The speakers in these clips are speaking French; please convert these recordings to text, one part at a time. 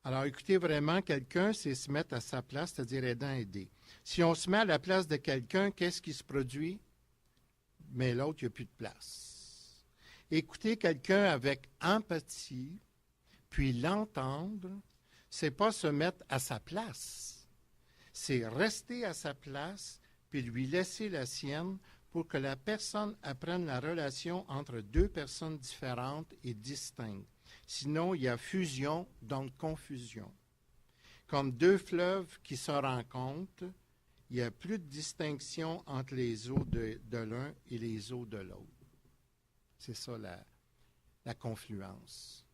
Alors, écouter vraiment quelqu'un, c'est se mettre à sa place, c'est-à-dire aider. Si on se met à la place de quelqu'un, qu'est-ce qui se produit? Mais l'autre, il n'y a plus de place. Écouter quelqu'un avec empathie, puis l'entendre, c'est pas se mettre à sa place. C'est rester à sa place, puis lui laisser la sienne pour que la personne apprenne la relation entre deux personnes différentes et distinctes. Sinon, il y a fusion, donc confusion. Comme deux fleuves qui se rencontrent, il n'y a plus de distinction entre les eaux de l'un et les eaux de l'autre. C'est ça la confluence.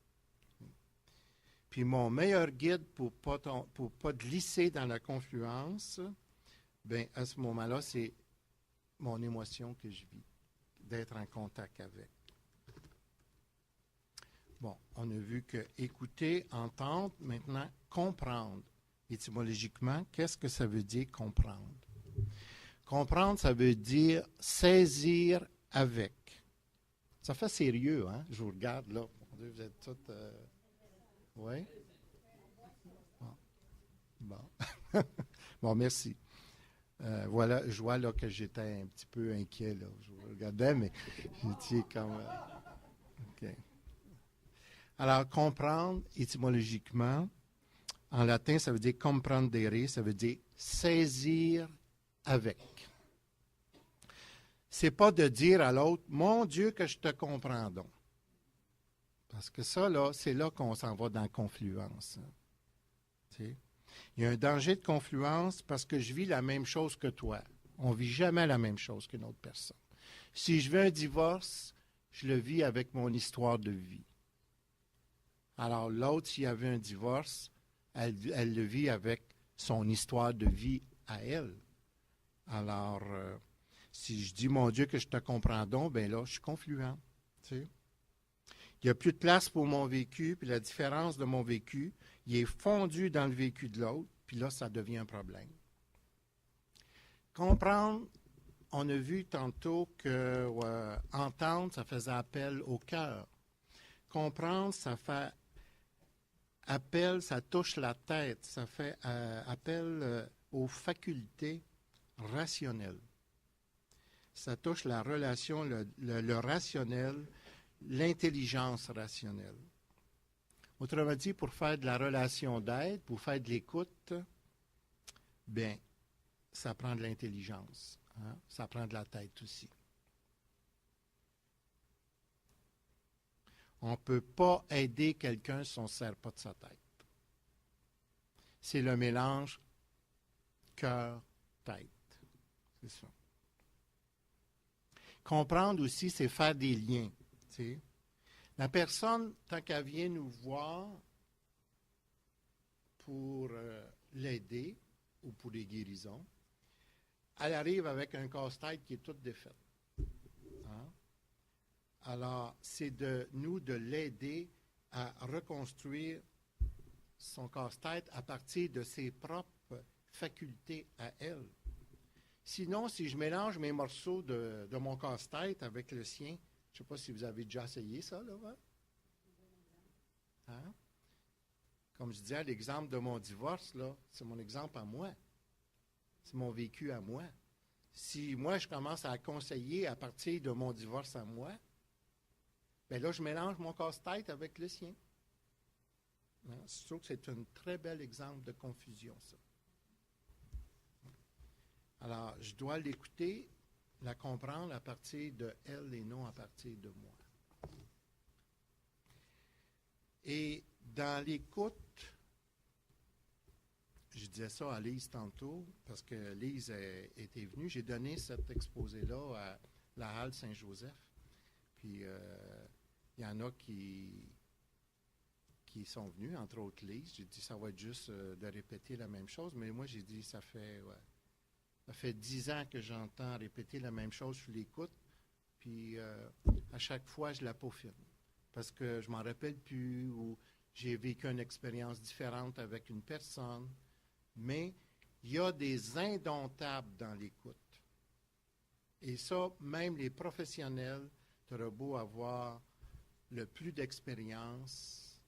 Puis mon meilleur guide pour pas glisser dans la confluence, bien, à ce moment-là, c'est mon émotion que je vis, d'être en contact avec. Bon, on a vu que écouter, entendre, maintenant comprendre. Étymologiquement, qu'est-ce que ça veut dire comprendre? Comprendre, ça veut dire saisir avec. Ça fait sérieux, hein? Je vous regarde là. Mon Dieu, vous êtes tous... Oui? Bon. Bon, merci. Voilà, je vois là que j'étais un petit peu inquiet. Là. Je vous regardais, mais j'étais comme... OK. Alors, comprendre, étymologiquement, en latin, ça veut dire comprendere, ça veut dire saisir avec. C'est pas de dire à l'autre, mon Dieu, que je te comprends donc. Parce que ça, là, c'est là qu'on s'en va dans la confluence. Il y a un danger de confluence parce que je vis la même chose que toi. On ne vit jamais la même chose qu'une autre personne. Si je veux un divorce, je le vis avec mon histoire de vie. Alors l'autre, s'il y avait un divorce, elle le vit avec son histoire de vie à elle. Alors, si je dis, mon Dieu, que je te comprends donc, bien là, je suis confluent. Tu sais. Il n'y a plus de place pour mon vécu, puis la différence de mon vécu, il est fondu dans le vécu de l'autre, puis là, ça devient un problème. Comprendre, on a vu tantôt que entendre, ça faisait appel au cœur. Comprendre, ça fait appel, ça touche la tête, ça fait appel aux facultés rationnelles. Ça touche la relation, le rationnel, l'intelligence rationnelle. Autrement dit, pour faire de la relation d'aide, pour faire de l'écoute, bien, ça prend de l'intelligence. Hein? Ça prend de la tête aussi. On ne peut pas aider quelqu'un si on ne sert pas de sa tête. C'est le mélange cœur-tête. C'est ça. Comprendre aussi, c'est faire des liens. T'sais. La personne, tant qu'elle vient nous voir pour l'aider ou pour les guérisons, elle arrive avec un casse-tête qui est tout défait. Hein? Alors, c'est de nous de l'aider à reconstruire son casse-tête à partir de ses propres facultés à elle. Sinon, si je mélange mes morceaux de mon casse-tête avec le sien, je ne sais pas si vous avez déjà essayé ça, là. Hein? Comme je disais, l'exemple de mon divorce, là, c'est mon exemple à moi. C'est mon vécu à moi. Si moi, je commence à conseiller à partir de mon divorce à moi, bien là, je mélange mon casse-tête avec le sien. Hein? Je trouve que c'est un très bel exemple de confusion, ça. Alors, je dois l'écouter, la comprendre à partir de elle et non à partir de moi. Et dans l'écoute, je disais ça à Lise tantôt, parce que Lise était venue. J'ai donné cet exposé-là à la Halle Saint-Joseph. Puis, il y en a qui sont venus, entre autres Lise. J'ai dit, ça va être juste de répéter la même chose. Mais moi, j'ai dit, ça fait 10 ans que j'entends répéter la même chose sur l'écoute. Puis, à chaque fois, je la peaufine. Parce que je m'en rappelle plus ou j'ai vécu une expérience différente avec une personne. Mais il y a des indomptables dans l'écoute. Et ça, même les professionnels, tu auras beau avoir le plus d'expérience,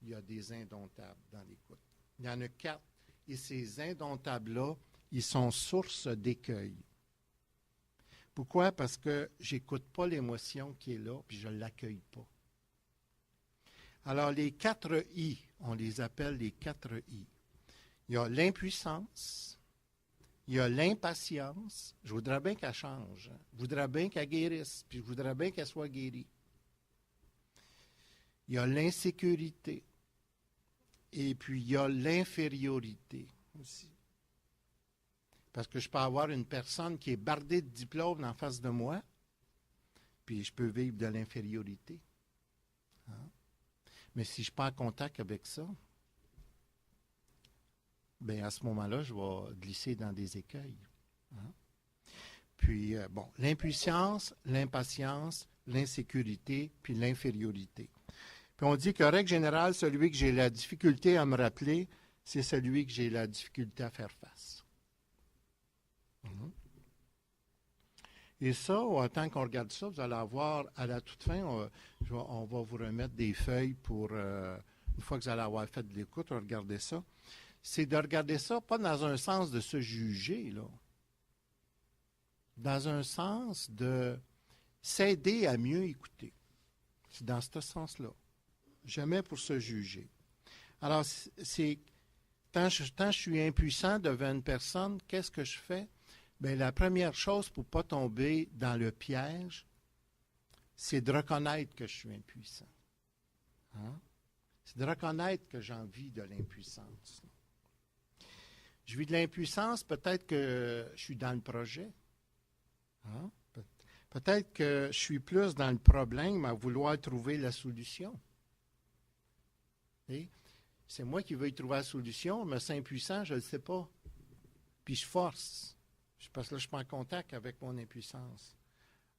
il y a des indomptables dans l'écoute. Il y en a 4. Et ces indomptables-là, ils sont source d'écueil. Pourquoi? Parce que j'écoute pas l'émotion qui est là, puis je ne l'accueille pas. Alors, les 4 I, on les appelle les 4 I. Il y a l'impuissance, il y a l'impatience. Je voudrais bien qu'elle change. Je voudrais bien qu'elle guérisse, puis je voudrais bien qu'elle soit guérie. Il y a l'insécurité. Et puis, il y a l'infériorité aussi. Parce que je peux avoir une personne qui est bardée de diplômes en face de moi, puis je peux vivre de l'infériorité. Hein? Mais si je ne suis pas en contact avec ça, bien, à ce moment-là, je vais glisser dans des écueils. Hein? Puis, bon, l'impuissance, l'impatience, l'insécurité, puis l'infériorité. Puis on dit que, règle générale, celui que j'ai la difficulté à me rappeler, c'est celui que j'ai la difficulté à faire face. Et ça, tant qu'on regarde ça, vous allez avoir, à la toute fin, on va vous remettre des feuilles pour, une fois que vous allez avoir fait de l'écoute, regarder ça. C'est de regarder ça, pas dans un sens de se juger, là. Dans un sens de s'aider à mieux écouter. C'est dans ce sens-là. Jamais pour se juger. Alors, c'est tant je suis impuissant devant une personne, qu'est-ce que je fais? Bien, la première chose pour ne pas tomber dans le piège, c'est de reconnaître que je suis impuissant. Hein? C'est de reconnaître que j'ai envie de l'impuissance. Je vis de l'impuissance, peut-être que je suis dans le projet. Hein? Peut-être que je suis plus dans le problème à vouloir trouver la solution. Et c'est moi qui veux y trouver la solution, mais c'est impuissant, je ne le sais pas. Puis je force. Parce que là, je suis pas en contact avec mon impuissance.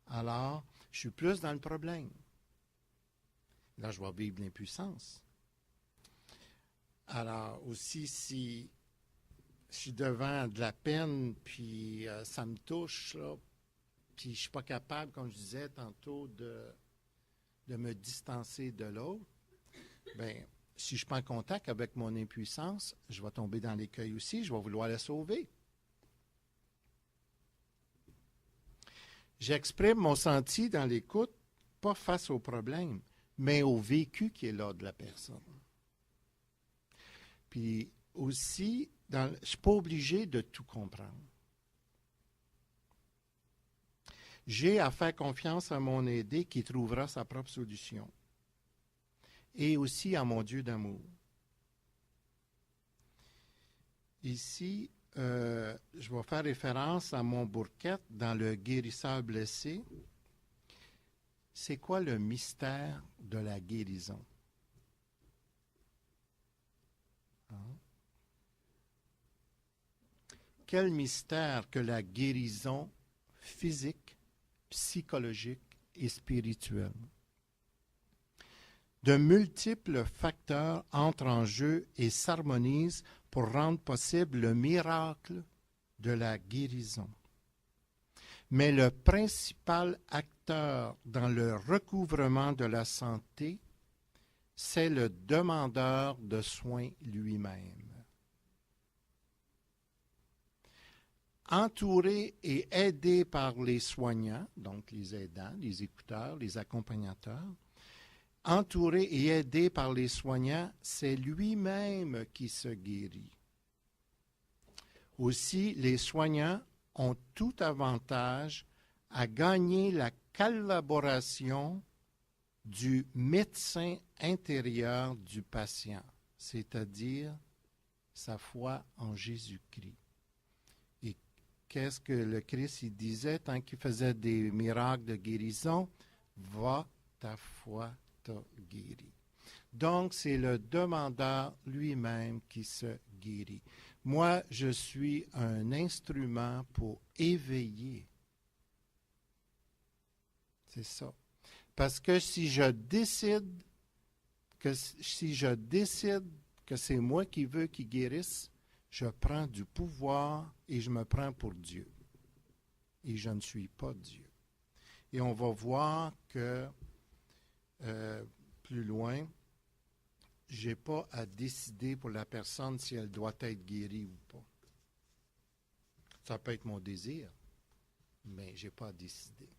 Alors, je suis plus dans le problème. Là, je vais vivre l'impuissance. Alors, aussi, si je suis devant de la peine, puis ça me touche, là, puis je ne suis pas capable, comme je disais tantôt, de me distancer de l'autre, bien, si je ne suis pas en contact avec mon impuissance, je vais tomber dans l'écueil aussi, je vais vouloir la sauver. J'exprime mon senti dans l'écoute, pas face au problème, mais au vécu qui est là de la personne. Puis aussi, je ne suis pas obligé de tout comprendre. J'ai à faire confiance à mon aidé qui trouvera sa propre solution. Et aussi à mon Dieu d'amour. Ici, je vais faire référence à mon Bourquette dans le guérisseur blessé. C'est quoi le mystère de la guérison? Hein? Quel mystère que la guérison physique, psychologique et spirituelle. De multiples facteurs entrent en jeu et s'harmonisent pour rendre possible le miracle de la guérison. Mais le principal acteur dans le recouvrement de la santé, c'est le demandeur de soins lui-même. Entouré et aidé par les soignants, donc les aidants, les écouteurs, les accompagnateurs, entouré et aidé par les soignants, c'est lui-même qui se guérit. Aussi, les soignants ont tout avantage à gagner la collaboration du médecin intérieur du patient, c'est-à-dire sa foi en Jésus-Christ. Et qu'est-ce que le Christ il disait tant qu'il faisait des miracles de guérison? Va, ta foi t'a guéri. Donc, c'est le demandeur lui-même qui se guérit. Moi, je suis un instrument pour éveiller. C'est ça. Parce que si je décide que c'est moi qui veux qu'il guérisse, je prends du pouvoir et je me prends pour Dieu. Et je ne suis pas Dieu. Et on va voir que plus loin, je n'ai pas à décider pour la personne si elle doit être guérie ou pas. Ça peut être mon désir, mais je n'ai pas à décider.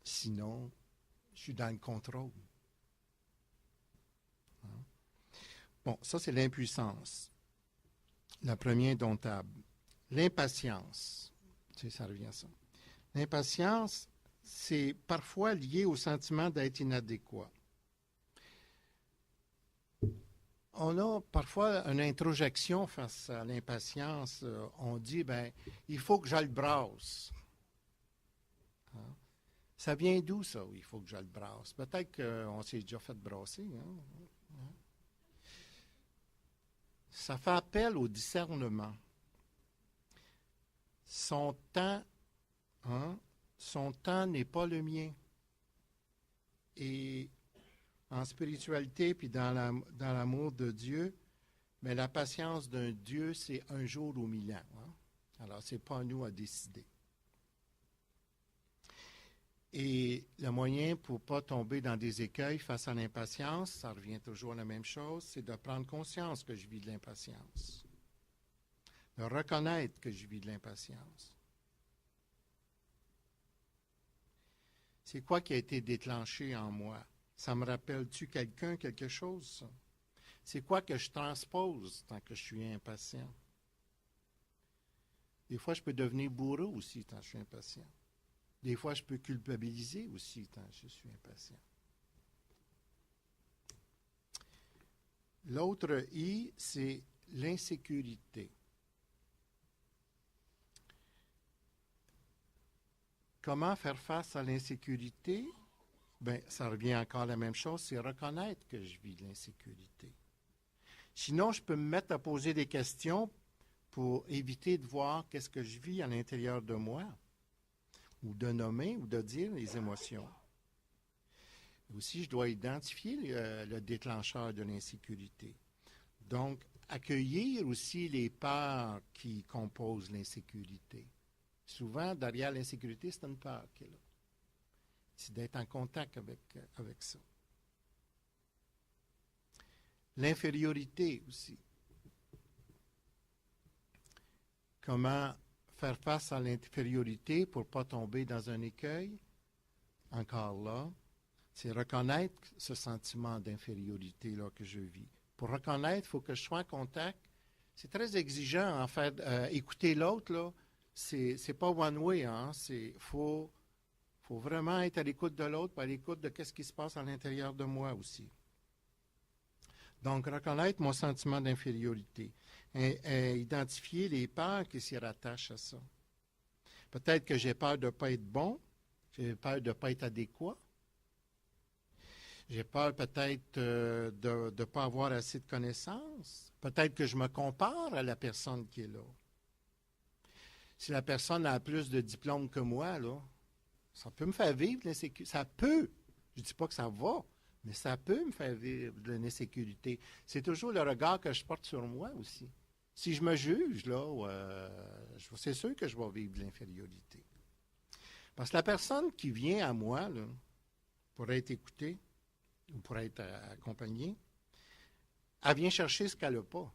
Sinon, je suis dans le contrôle. Hein? Bon, ça, c'est l'impuissance. La première indomptable. L'impatience. Tu sais, ça revient à ça. L'impatience, c'est parfois lié au sentiment d'être inadéquat. On a parfois une introjection face à l'impatience. On dit, ben, il faut que je le brasse. Hein? Ça vient d'où, ça, il faut que je le brasse? Peut-être qu'on s'est déjà fait brasser. Hein? Ça fait appel au discernement. Son temps n'est pas le mien. Et en spiritualité, puis dans l'amour de Dieu, mais la patience d'un Dieu, c'est un jour ou 1000 ans. Hein? Alors, ce n'est pas à nous à décider. Et le moyen pour ne pas tomber dans des écueils face à l'impatience, ça revient toujours à la même chose, c'est de prendre conscience que je vis de l'impatience. De reconnaître que je vis de l'impatience. C'est quoi qui a été déclenché en moi? Ça me rappelle-tu quelque chose, ça? C'est quoi que je transpose tant que je suis impatient? Des fois, je peux devenir bourreau aussi tant que je suis impatient. Des fois, je peux culpabiliser aussi tant que je suis impatient. L'autre I, c'est l'insécurité. Comment faire face à l'insécurité? Bien, ça revient encore à la même chose, c'est reconnaître que je vis de l'insécurité. Sinon, je peux me mettre à poser des questions pour éviter de voir qu'est-ce que je vis à l'intérieur de moi, ou de nommer, ou de dire les émotions. Aussi, je dois identifier le déclencheur de l'insécurité. Donc, accueillir aussi les peurs qui composent l'insécurité. Souvent, derrière l'insécurité, c'est une peur qui est là. C'est d'être en contact avec ça. L'infériorité aussi. Comment faire face à l'infériorité pour ne pas tomber dans un écueil? Encore là, c'est reconnaître ce sentiment d'infériorité-là que je vis. Pour reconnaître, il faut que je sois en contact. C'est très exigeant, en fait. Écouter l'autre, là, c'est pas one way. Hein? Faut vraiment être à l'écoute de l'autre, pas à l'écoute de ce qui se passe à l'intérieur de moi aussi. Donc, reconnaître mon sentiment d'infériorité. Identifier les peurs qui s'y rattachent à ça. Peut-être que j'ai peur de ne pas être bon, j'ai peur de ne pas être adéquat, j'ai peur peut-être de ne pas avoir assez de connaissances, peut-être que je me compare à la personne qui est là. Si la personne a plus de diplômes que moi, là, ça peut me faire vivre de l'insécurité. Ça peut. Je ne dis pas que ça va, mais ça peut me faire vivre de l'insécurité. C'est toujours le regard que je porte sur moi aussi. Si je me juge, là, c'est sûr que je vais vivre de l'infériorité. Parce que la personne qui vient à moi, là, pour être écoutée ou pour être accompagnée, elle vient chercher ce qu'elle n'a pas.